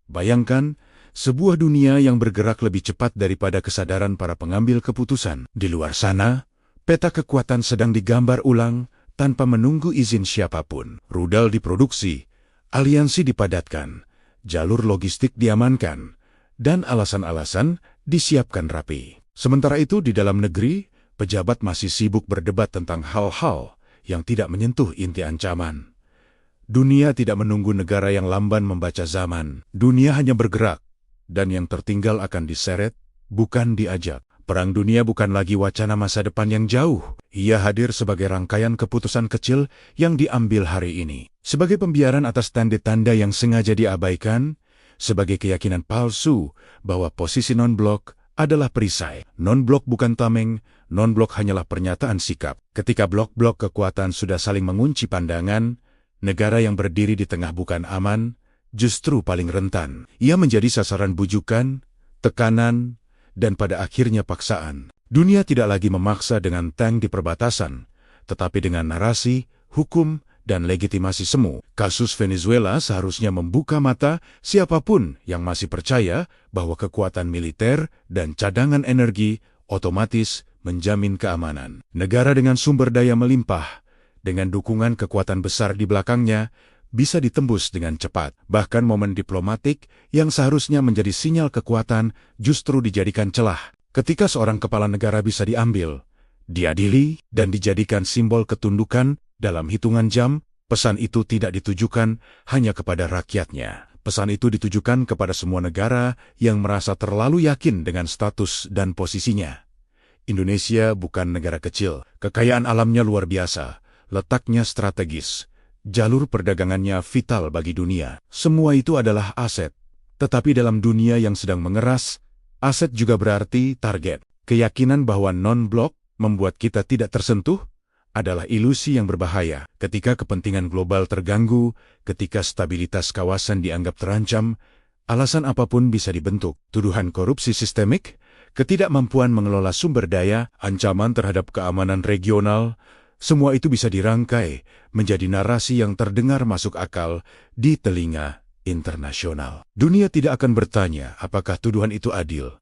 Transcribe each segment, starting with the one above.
Bayangkan, sebuah dunia yang bergerak lebih cepat daripada kesadaran para pengambil keputusan. Di luar sana, peta kekuatan sedang digambar ulang tanpa menunggu izin siapapun. Rudal diproduksi, aliansi dipadatkan, jalur logistik diamankan, dan alasan-alasan disiapkan rapi. Sementara itu di dalam negeri, pejabat masih sibuk berdebat tentang hal-hal yang tidak menyentuh inti ancaman. Dunia tidak menunggu negara yang lamban membaca zaman. Dunia hanya bergerak, dan yang tertinggal akan diseret, bukan diajak. Perang dunia bukan lagi wacana masa depan yang jauh. Ia hadir sebagai rangkaian keputusan kecil yang diambil hari ini. Sebagai pembiaran atas tanda-tanda yang sengaja diabaikan, sebagai keyakinan palsu bahwa posisi non-blok adalah perisai. Non-blok bukan tameng, non-blok hanyalah pernyataan sikap. Ketika blok-blok kekuatan sudah saling mengunci pandangan, negara yang berdiri di tengah bukan aman, justru paling rentan. Ia menjadi sasaran bujukan, tekanan, dan pada akhirnya paksaan. Dunia tidak lagi memaksa dengan tank di perbatasan, tetapi dengan narasi, hukum, dan legitimasi semu. Kasus Venezuela seharusnya membuka mata siapapun yang masih percaya bahwa kekuatan militer dan cadangan energi otomatis menjamin keamanan. Negara dengan sumber daya melimpah, dengan dukungan kekuatan besar di belakangnya, bisa ditembus dengan cepat. Bahkan momen diplomatik yang seharusnya menjadi sinyal kekuatan justru dijadikan celah. Ketika seorang kepala negara bisa diambil, diadili, dan dijadikan simbol ketundukan dalam hitungan jam, pesan itu tidak ditujukan hanya kepada rakyatnya. Pesan itu ditujukan kepada semua negara yang merasa terlalu yakin dengan status dan posisinya. Indonesia bukan negara kecil. Kekayaan alamnya luar biasa, letaknya strategis. Jalur perdagangannya vital bagi dunia. Semua itu adalah aset. Tetapi dalam dunia yang sedang mengeras, aset juga berarti target. Keyakinan bahwa non-blok membuat kita tidak tersentuh adalah ilusi yang berbahaya. Ketika kepentingan global terganggu, ketika stabilitas kawasan dianggap terancam, alasan apapun bisa dibentuk. Tuduhan korupsi sistemik, ketidakmampuan mengelola sumber daya, ancaman terhadap keamanan regional, semua itu bisa dirangkai menjadi narasi yang terdengar masuk akal di telinga internasional. Dunia tidak akan bertanya apakah tuduhan itu adil.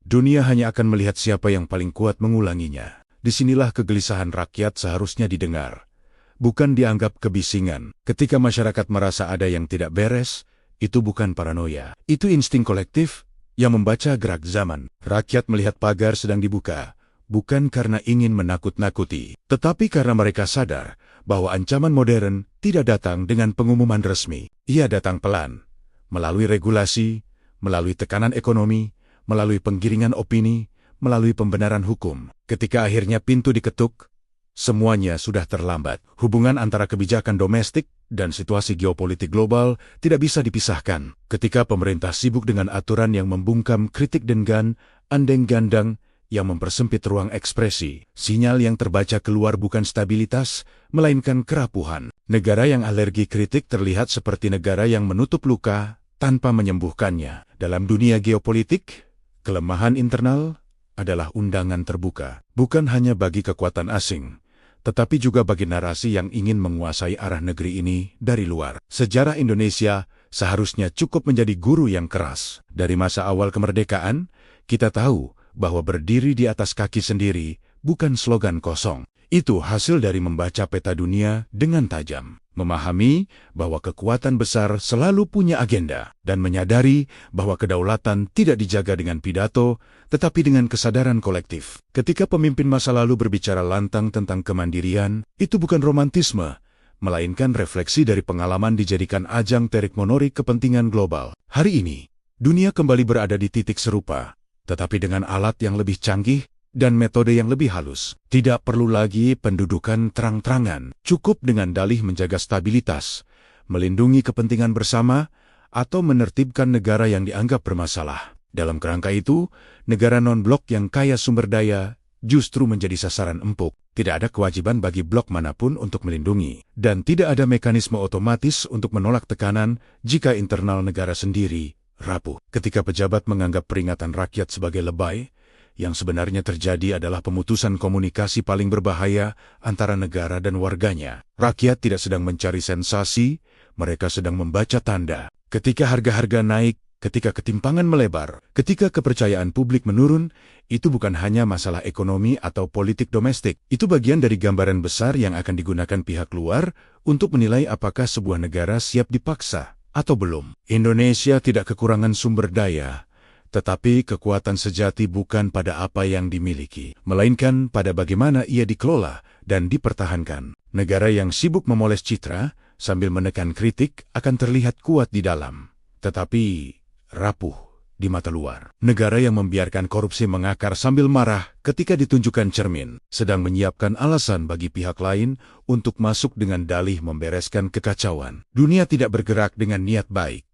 Dunia hanya akan melihat siapa yang paling kuat mengulanginya. Disinilah kegelisahan rakyat seharusnya didengar, bukan dianggap kebisingan. Ketika masyarakat merasa ada yang tidak beres, itu bukan paranoia. Itu insting kolektif yang membaca gerak zaman. Rakyat melihat pagar sedang dibuka, bukan karena ingin menakut-nakuti, tetapi karena mereka sadar bahwa ancaman modern tidak datang dengan pengumuman resmi. Ia datang pelan, melalui regulasi, melalui tekanan ekonomi, melalui penggiringan opini, melalui pembenaran hukum. Ketika akhirnya pintu diketuk, semuanya sudah terlambat. Hubungan antara kebijakan domestik dan situasi geopolitik global tidak bisa dipisahkan. Ketika pemerintah sibuk dengan aturan yang membungkam kritik dan andeng-gandang, yang mempersempit ruang ekspresi, sinyal yang terbaca keluar bukan stabilitas, melainkan kerapuhan. Negara yang alergi kritik terlihat seperti negara yang menutup luka tanpa menyembuhkannya. Dalam dunia geopolitik, kelemahan internal adalah undangan terbuka, bukan hanya bagi kekuatan asing, tetapi juga bagi narasi yang ingin menguasai arah negeri ini dari luar. Sejarah Indonesia seharusnya cukup menjadi guru yang keras. Dari masa awal kemerdekaan, kita tahu bahwa berdiri di atas kaki sendiri bukan slogan kosong. Itu hasil dari membaca peta dunia dengan tajam, memahami bahwa kekuatan besar selalu punya agenda, dan menyadari bahwa kedaulatan tidak dijaga dengan pidato, tetapi dengan kesadaran kolektif. Ketika pemimpin masa lalu berbicara lantang tentang kemandirian, itu bukan romantisme, melainkan refleksi dari pengalaman dijadikan ajang tarik-menarik kepentingan global. Hari ini, dunia kembali berada di titik serupa, tetapi dengan alat yang lebih canggih dan metode yang lebih halus. Tidak perlu lagi pendudukan terang-terangan. Cukup dengan dalih menjaga stabilitas, melindungi kepentingan bersama, atau menertibkan negara yang dianggap bermasalah. Dalam kerangka itu, negara non-blok yang kaya sumber daya justru menjadi sasaran empuk. Tidak ada kewajiban bagi blok manapun untuk melindungi, dan tidak ada mekanisme otomatis untuk menolak tekanan jika internal negara sendiri rapuh. Ketika pejabat menganggap peringatan rakyat sebagai lebay, yang sebenarnya terjadi adalah pemutusan komunikasi paling berbahaya antara negara dan warganya. Rakyat tidak sedang mencari sensasi, mereka sedang membaca tanda. Ketika harga-harga naik, Ketika ketimpangan melebar, ketika kepercayaan publik menurun, itu bukan hanya masalah ekonomi atau politik domestik. Itu bagian dari gambaran besar yang akan digunakan pihak luar untuk menilai apakah sebuah negara siap dipaksa atau belum. Indonesia tidak kekurangan sumber daya, tetapi kekuatan sejati bukan pada apa yang dimiliki, melainkan pada bagaimana ia dikelola dan dipertahankan. Negara yang sibuk memoles citra sambil menekan kritik akan terlihat kuat di dalam, tetapi rapuh di mata luar. Negara yang membiarkan korupsi mengakar sambil marah ketika ditunjukkan cermin, sedang menyiapkan alasan bagi pihak lain untuk masuk dengan dalih membereskan kekacauan. Dunia tidak bergerak dengan niat baik.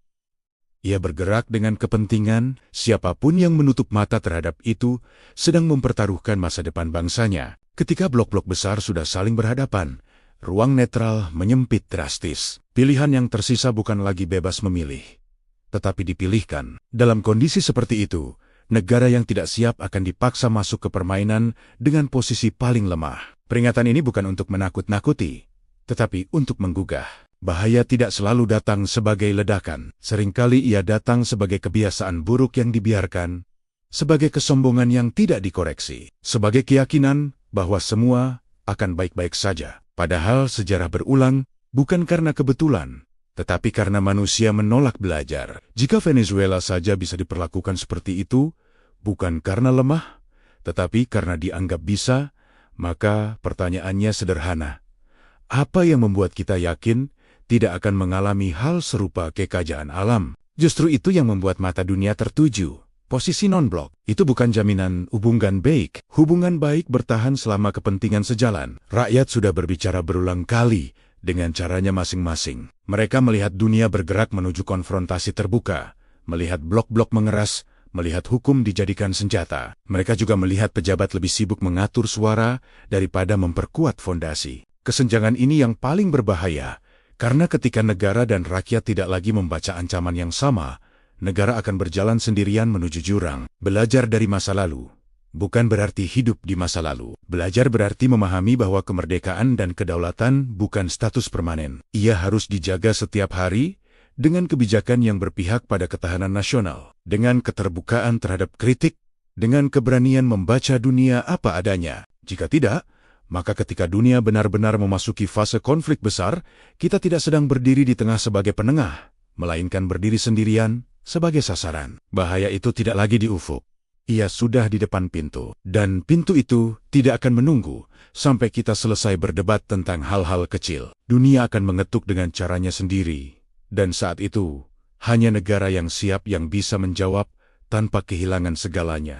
Ia bergerak dengan kepentingan. Siapapun yang menutup mata terhadap itu sedang mempertaruhkan masa depan bangsanya. Ketika blok-blok besar sudah saling berhadapan, ruang netral menyempit drastis. Pilihan yang tersisa bukan lagi bebas memilih, tetapi dipilihkan. Dalam kondisi seperti itu, negara yang tidak siap akan dipaksa masuk ke permainan dengan posisi paling lemah. Peringatan ini bukan untuk menakut-nakuti, tetapi untuk menggugah. Bahaya tidak selalu datang sebagai ledakan. Seringkali ia datang sebagai kebiasaan buruk yang dibiarkan, sebagai kesombongan yang tidak dikoreksi, sebagai keyakinan bahwa semua akan baik-baik saja. Padahal sejarah berulang bukan karena kebetulan, tetapi karena manusia menolak belajar. Jika Venezuela saja bisa diperlakukan seperti itu, bukan karena lemah, tetapi karena dianggap bisa, maka pertanyaannya sederhana. Apa yang membuat kita yakin tidak akan mengalami hal serupa kekajaan alam? Justru itu yang membuat mata dunia tertuju. Posisi non-blok itu bukan jaminan hubungan baik. Hubungan baik bertahan selama kepentingan sejalan. Rakyat sudah berbicara berulang kali dengan caranya masing-masing. Mereka melihat dunia bergerak menuju konfrontasi terbuka, melihat blok-blok mengeras, melihat hukum dijadikan senjata. Mereka juga melihat pejabat lebih sibuk mengatur suara daripada memperkuat fondasi. Kesenjangan ini yang paling berbahaya, karena ketika negara dan rakyat tidak lagi membaca ancaman yang sama, negara akan berjalan sendirian menuju jurang. Belajar dari masa lalu bukan berarti hidup di masa lalu. Belajar berarti memahami bahwa kemerdekaan dan kedaulatan bukan status permanen. Ia harus dijaga setiap hari dengan kebijakan yang berpihak pada ketahanan nasional, dengan keterbukaan terhadap kritik, dengan keberanian membaca dunia apa adanya. Jika tidak, maka ketika dunia benar-benar memasuki fase konflik besar, kita tidak sedang berdiri di tengah sebagai penengah, melainkan berdiri sendirian sebagai sasaran. Bahaya itu tidak lagi di ufuk. Ia sudah di depan pintu. Dan pintu itu tidak akan menunggu sampai kita selesai berdebat tentang hal-hal kecil. Dunia akan mengetuk dengan caranya sendiri. Dan saat itu, hanya negara yang siap yang bisa menjawab tanpa kehilangan segalanya.